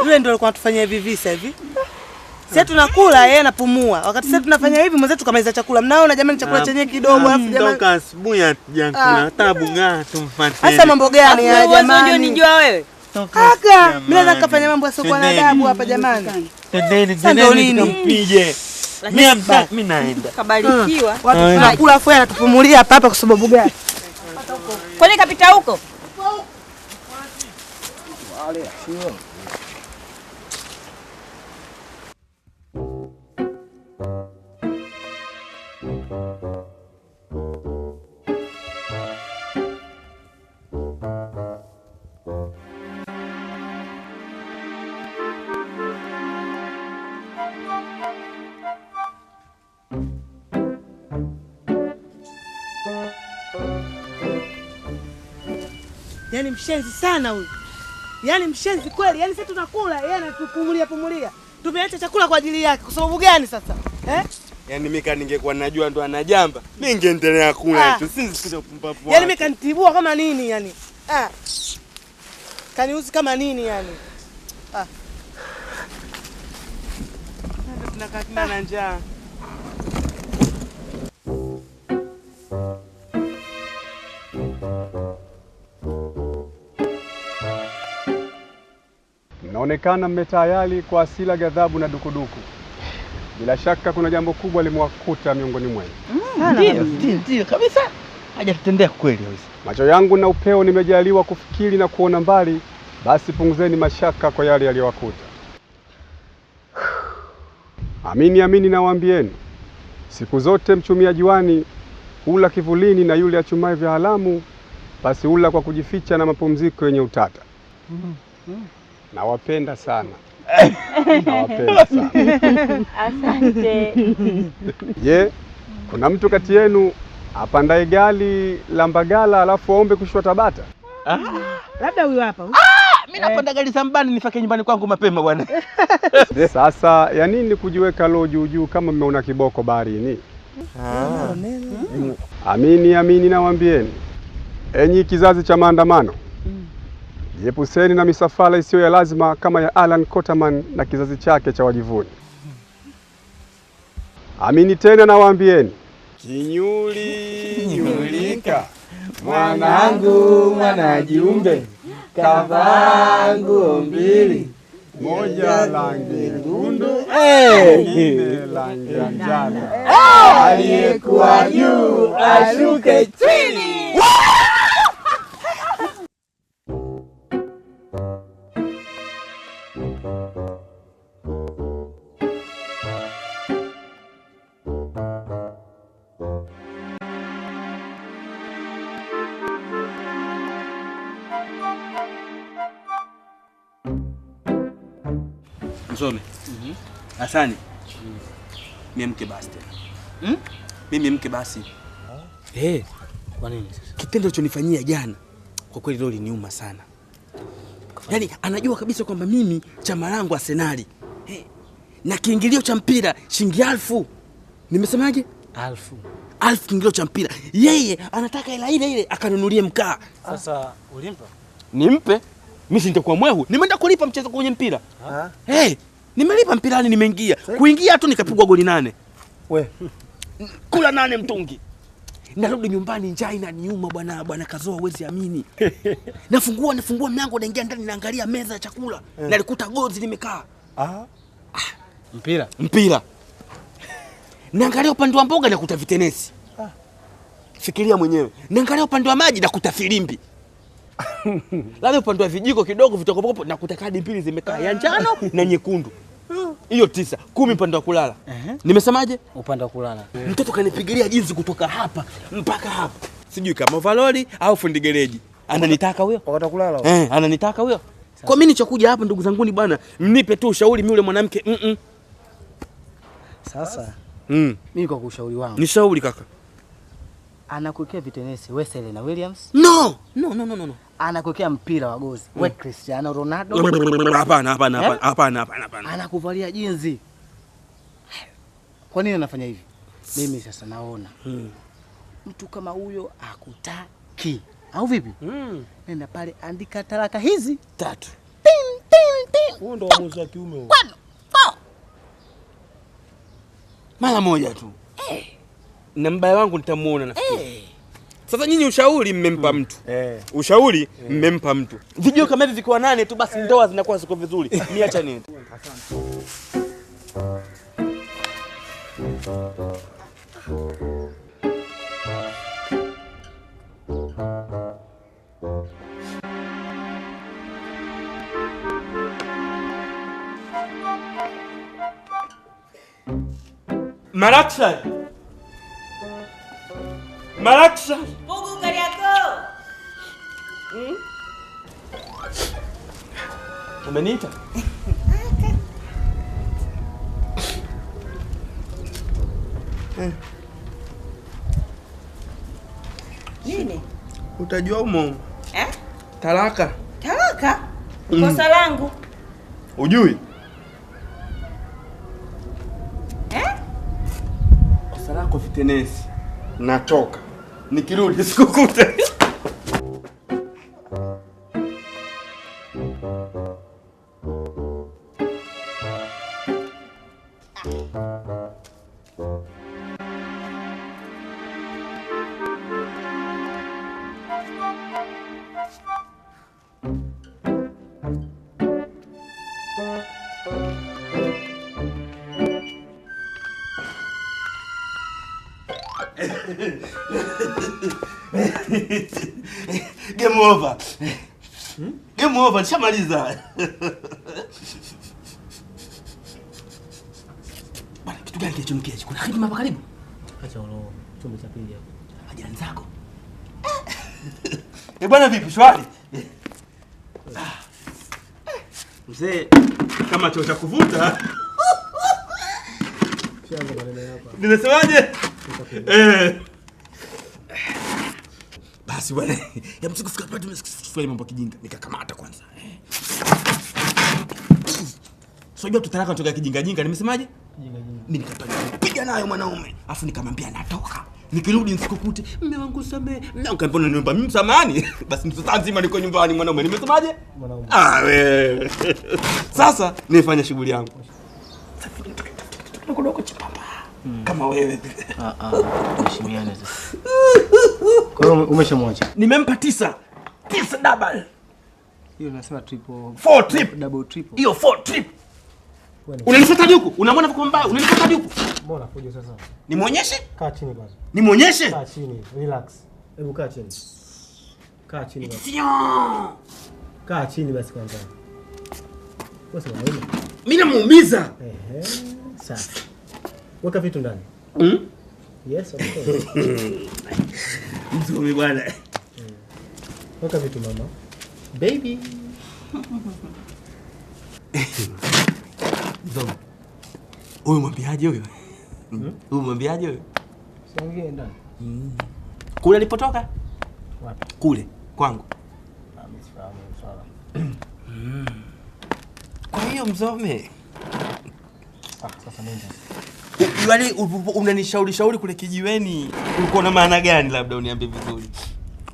Yule ndio alikuwa anatufanyia hivi visa hivi. Sisi tunakula yeye anapumua. Wakati sisi tunafanya hivi mwenzetu kamaliza chakula. Mnaona jamani chakula chenyewe kidogo afu jamani. Ndoka asubuhi hatujakula tabu ng'aa tumfuatie. Sasa mambo gani ya jamani? Wewe unijua wewe? Kaka, mimi naweza kufanya mambo yasiokuwa na adabu hapa jamani. Tendeni tumpige. Mimi naenda. Kabarikiwa. Watu tunakula afu anatupumulia hapa kwa sababu gani? Kwani kapita huko? Wale sio. Yaani mshenzi sana huyu. Yaani mshenzi kweli. Yaani sisi tunakula, yeye anatupumulia. Tumeacha chakula kwa ajili yake. Kwa sababu gani sasa? Yaani mimi ningekuwa najua ndo anajamba, ningeendelea kula tu. Sisi sikuja kumpapu. Yaani mimi kanitibua kama nini yani? Kaniuzi kama nini yani? Ndio tunakaa kina na njaa. Mnaonekana mmetayari kwa hasira, ghadhabu na dukuduku. Bila shaka kuna jambo kubwa limewakuta miongoni mwenu. Ndio kabisa. Hajatutendea kweli kabisa. Macho yangu na upeo nimejaliwa kufikiri na kuona mbali, basi punguzeni mashaka kwa yale yaliyowakuta. Amini nawaambieni, siku zote mchumia juani hula kivulini, na yule achumaye vya haramu basi hula kwa kujificha na mapumziko yenye utata. Nawapenda sana. Nawapenda sana. Asante. Je, kuna mtu kati yenu apandaye gari la Mbagala alafu aombe kushwa Tabata? Labda huyu hapa. Mimi napanda gari Sambani nifike nyumbani kwangu mapema bwana. Sasa ya nini kujiweka leo juu kama mmeona kiboko baharini? Amini nawaambieni, enyi kizazi cha maandamano, jiepuseni na misafara isiyo ya lazima kama ya Alan Kotaman na kizazi chake cha wajivuni. Amini tena nawaambieni, Kinyulika mwanangu mwanajiumbe, kavaa nguo mbili, moja rangi nyekundu, nyingine rangi ya njano. Aliyekuwa juu ashuke chini. Msome. Asani. Mimi mke basi tena. Mimi mke basi. Kwa nini sasa? Kitendo chonifanyia jana kwa kweli leo liniuma sana. Yaani anajua kabisa kwamba mimi chama langu Arsenal. Na kiingilio cha mpira shilingi 1000. Nimesemaje? 1000 kingilo cha mpira. Yeye anataka hela ile akanunulie mkaa. Sasa ulimpa? Nimpe? Mimi si nitakuwa mwehu. Nimeenda kulipa mchezo kwenye mpira. Nimelipa mpirani nimeingia. Kuingia tu nikapigwa goli 8. Kula 8 mtungi. Narudi nyumbani njaa inaniuma bwana Kazoa huwezi amini. Nafungua mlango naingia ndani naangalia meza ya chakula. Nalikuta gozi limekaa. Mpira. Naangalia upande wa mboga nakuta vitenesi. Fikiria mwenyewe. Naangalia upande wa maji nakuta filimbi. Labda upande wa vijiko kidogo vitokopopo nakuta kadi mbili zimekaa ya njano na nyekundu. Hiyo 9, 10 upande wa kulala. Nimesemaje? Upande wa kulala. Mtoto kanipigilia jinsi kutoka hapa mpaka hapa. Sijui kama overlord au fundi gereji. Ananitaka huyo? Wakati kulala. Ananitaka huyo? Kwa mimi nichokuja hapa ndugu zanguni bwana, mnipe tu ushauri mimi yule mwanamke. Sasa mimi kwa ushauri wangu. Nishauri kaka. Anakuwekea vitenesi wewe Serena Williams? No. Anakuwekea mpira wa gozi wewe Cristiano Ronaldo? Hapana. Anakuvalia jinzi. Kwa nini anafanya hivi? Mimi sasa naona mtu kama huyo akutaki. Au vipi? Nenda pale andika talaka hizi 3. Huo ndo uamuzi wa kiume huo. Mara moja tu. Na mbaya wangu nitamuona nafikiri. Sasa nyinyi ushauri mmempa mtu. Ushauri mmempa mtu. Video kama hivi vikiwa 8 tu basi ndoa zinakuwa ziko vizuri. Niacha nini? Maraksa. Mungu Kariako. Umeniita? Nini? Utajua umo. Talaka. Kosa langu. Ujui? Kosa lako vitenesi. Natoka. Nikirudi sikukute. Game over. Game over, nishamaliza. Bwana, kitu gani kilichomkia hicho? Kuna hadi hapa karibu? Acha roho. Chombo cha pili hapo. Majirani zako. Bwana vipi shwari? Mzee kama choo cha kuvuta. Shamba maneno hapa. Nimesemaje? Basi bwana, ya msiku fika pale tumesikia mambo kijinga, nikakamata kwanza. Sio tutaraka kutoka kijinga, nimesemaje? Kijinga. Mimi nikapiga nayo mwanaume, afu nikamwambia natoka. Nikirudi nisikukute, mume wangu samee. Na ukambona niomba mimi samani. Basi mtoto nzima niko nyumbani mwanaume, nimesemaje? Mwanaume. Wewe. Sasa nifanye shughuli yangu. Ndogo chipapa. Kama wewe. Heshimiane sasa. Kwa hiyo umeshamwacha? Nimempa 9 double. Hiyo nasema triple 4 trip. Double triple. Hiyo 4 trip. Unanifuata huko? Unamwona kwa mbaya? Unanifuata huko? Mbona fujo sasa? Nimuonyeshe? Kaa chini basi. Nimuonyeshe? Kaa chini, relax. Hebu kaa chini. Kaa chini basi. Kaa chini basi kwanza. Wewe sema wewe. Mimi namuumiza. Sawa. Weka vitu ndani. Yes, of course. Mzuri bwana. Weka vitu mama. Baby. Zomo. Wewe mwambiaje huyo? Wewe mwambiaje huyo? Siongee ndani. Kule alipotoka? Wapi? Kule kwangu. Amefahamu swala. Kwa hiyo Mzome. Sasa nenda. Yaani unanishauri kule kijiweni ulikuwa na maana gani, labda uniambie vizuri.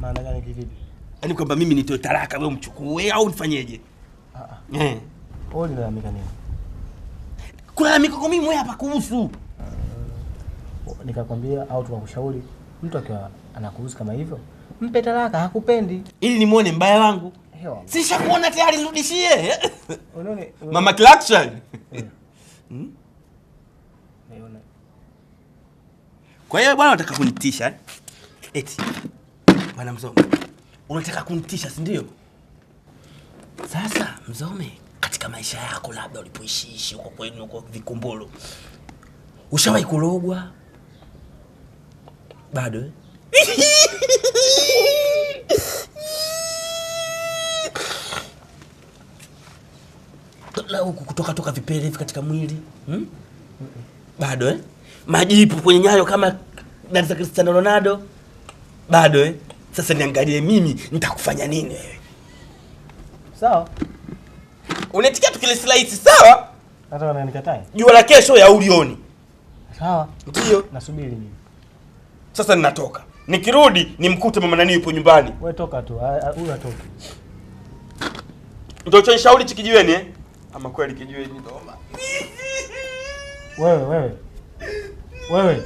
Maana gani kivipi? Yaani kwamba mimi nitoe talaka wewe umchukue au nifanyeje? Wewe unalalamika nini? Kulalamika kwa mimi wewe hapa kuhusu. Nikakwambia au tukakushauri mtu akiwa anakuhusu kama hivyo, mpe talaka, hakupendi. Ili nimuone mbaya wangu. Sishakuona tayari nirudishie. Unaone Mama Clarkson. Kwa hiyo bwana unataka kunitisha eti bwana Mzome, unataka kunitisha si ndio? Sasa Mzome, katika maisha yako labda ulipoishi huko kwenu huko Vikumbulu, ushawahi kulogwa? Bado la huku kutoka vipele hivi katika mwili? Bado majipu kwenye nyayo kama za Cristiano Ronaldo? Bado Sasa niangalie mimi nitakufanya nini wewe? Sawa. Unatikia tukile slice sawa? Hata wananikataa. Jua la kesho ya ulioni. Sawa. Ndio. Nasubiri mimi. Sasa ninatoka. Nikirudi nimkute mama nani yupo nyumbani. Wewe toka tu. Huyu atoke. Ndio chonishauri chikijiweni Ama kweli kijiweni ndoma. Wewe.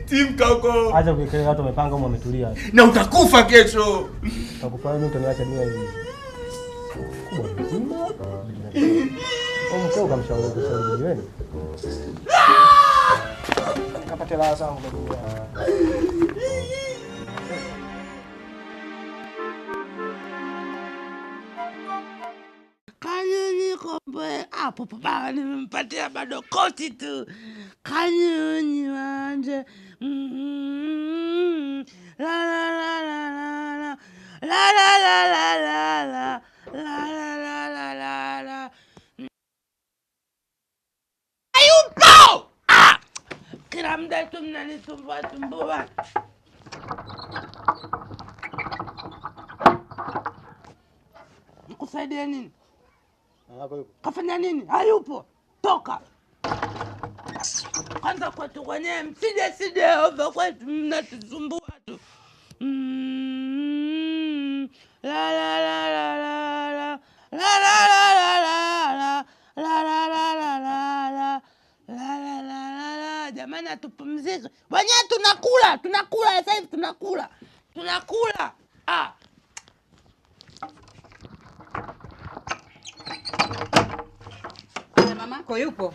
Tim kako. Acha kukelea watu wamepanga au wametulia. Na utakufa kesho. Utakufa wewe utaniacha mimi hivi. Kubwa mzima. Wewe ukamshauri kijiweni. Kapate la zangu ndugu. Kanyunyi kombe hapo baba nimempatia bado koti tu. Kanyunyi wanje. La la la la la la la la la la la la la la la la. Hayupo! Kila muda tu mnanisumbua. Nikusaidia nini? Kafanya nini? Hayupo. Toka. Kwanza kwetu kwenye msije over kwetu mnatusumbua tu. La la la la la la la la la la la la la la la la la la. Jamani atupumzike. Wenyewe tunakula sasa hivi tunakula. Mamako yupo?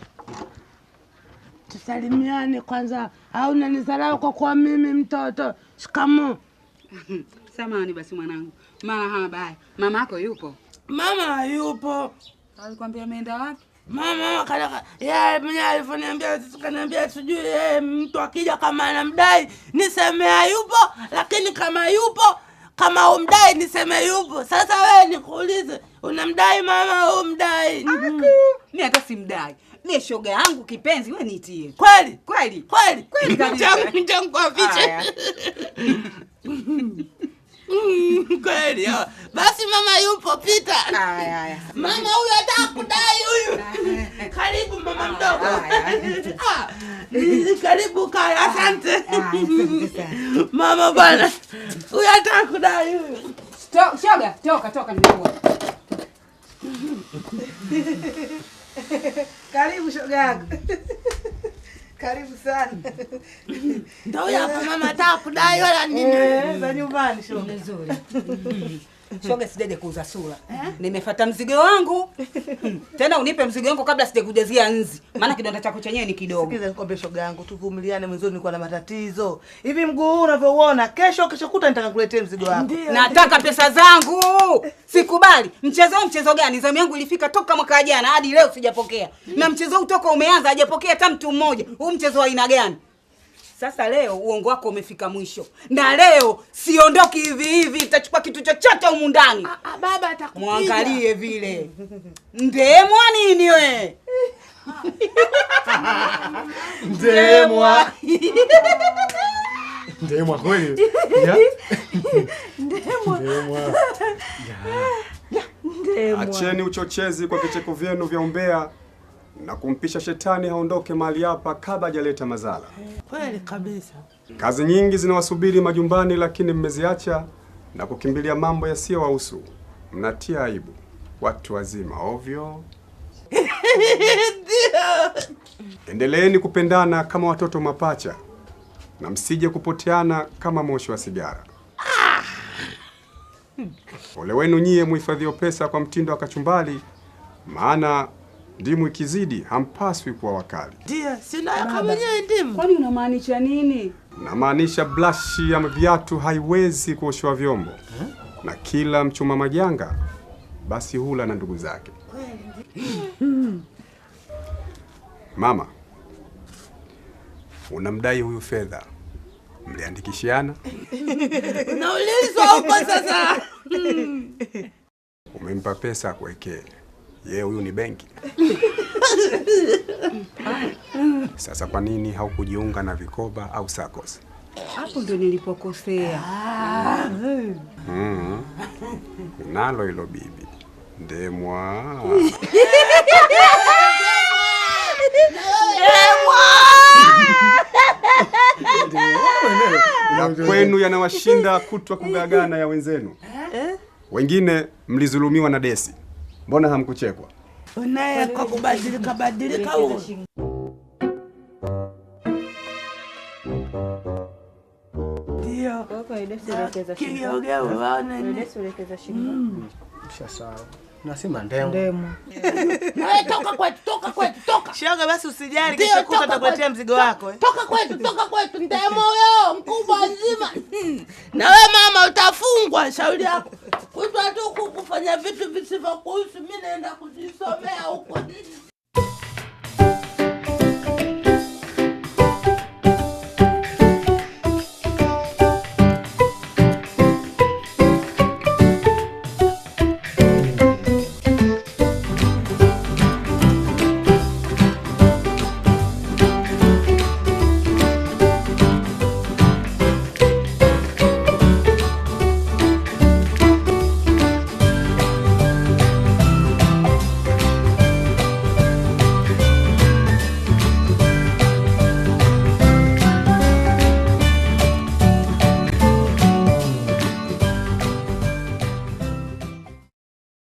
Tusalimiane kwanza au unanidharau kwa kuwa mimi mtoto? Shikamoo. Samahani basi mwanangu. Mara haba. Mamako yupo? Mama hayupo. Alikwambia ameenda wapi? Mama kalaka yeye mwenyewe alifoniambia sijui mtu akija kama anamdai niseme hayupo, lakini kama yupo kama umdai niseme yupo. Sasa wewe nikuulize, unamdai mama au umdai? Mimi hata simdai. Mimi shoga yangu kipenzi, wewe nitie. Kweli kabisa. Mchango fiche. Kweli. Basi mama yupo, pita. Haya. Mama huyu atakudai huyu. Karibu mama mdogo. Karibu kaya, asante. Mama bwana. Huyu atakudai huyu. Shoga, toka nimeua. Karibu shoga yangu. Karibu sana. Ndio hapo mama atakudai wala nini? Za nyumbani shoga nzuri. Shoga sijaje kuuza sura. Nimefuata mzigo wangu. Tena unipe mzigo wangu kabla sijakujazia nzi. Maana kidonda chako chenyewe ni kidogo. Sikiza nikwambie shoga yangu, tuvumiliane mwanzo nilikuwa na matatizo. Hivi mguu huu unavyouona, kesho kuta nitaka kuletea mzigo wako. Nataka pesa zangu. Sikubali. Mchezo gani? Zamu yangu ilifika toka mwaka jana hadi leo sijapokea. Na mchezo huu toka umeanza hajapokea hata mtu mmoja. Huu mchezo wa aina gani? Sasa leo uongo wako umefika mwisho. Na leo siondoki hivi, nitachukua kitu chochote humu ndani. Baba atakupiga. Muangalie vile. Ndemwa nini we? Ndemwa. Ndemwa kweli? Ya? Ndemwa. Acheni uchochezi kwa vicheko vyenu vya umbea. na kumpisha shetani haondoke mahali hapa kabla hajaleta madhara. Kweli kabisa. Kazi nyingi zinawasubiri majumbani, lakini mmeziacha na kukimbilia mambo yasiyowahusu. Mnatia aibu watu wazima ovyo. Endeleeni kupendana kama watoto mapacha na msije kupoteana kama moshi wa sigara. Ole wenu nyie muhifadhio pesa kwa mtindo wa kachumbali, maana ndimu ikizidi hampaswi kuwa wakali. Ndio, sina kama mwenyewe ndimu. Kwani unamaanisha nini? Namaanisha blashi ya viatu haiwezi kuoshwa vyombo. Na kila mchuma majanga basi hula na ndugu zake. Mama, unamdai huyu fedha, mliandikishiana? Unaulizwa huko sasa. Umempa pesa kuwekee. Yeye huyu ni benki. Sasa kwa nini haukujiunga na vikoba au SACCOS? Hapo ndio nilipokosea. Nalo hilo bibi. Ndemwa. Ya kwenu yanawashinda kutwa kugagana ya wenzenu. Wengine mlizulumiwa na desi. Mbona hamkuchekwa? Unaye kwa kubadilika huo. Ndio. Kigeugeu waona nini? Sasa nasema ndemo. Wewe toka kwetu, toka. Shoga basi usijali, kesho kuta atakuletea mzigo wako. Toka kwetu, ndemo huyo mkubwa nzima. Na wewe mama utafungwa, shauri yako. Kutwa tu kufanya vitu visivyokuhusu, mimi naenda kujisomea huko nini.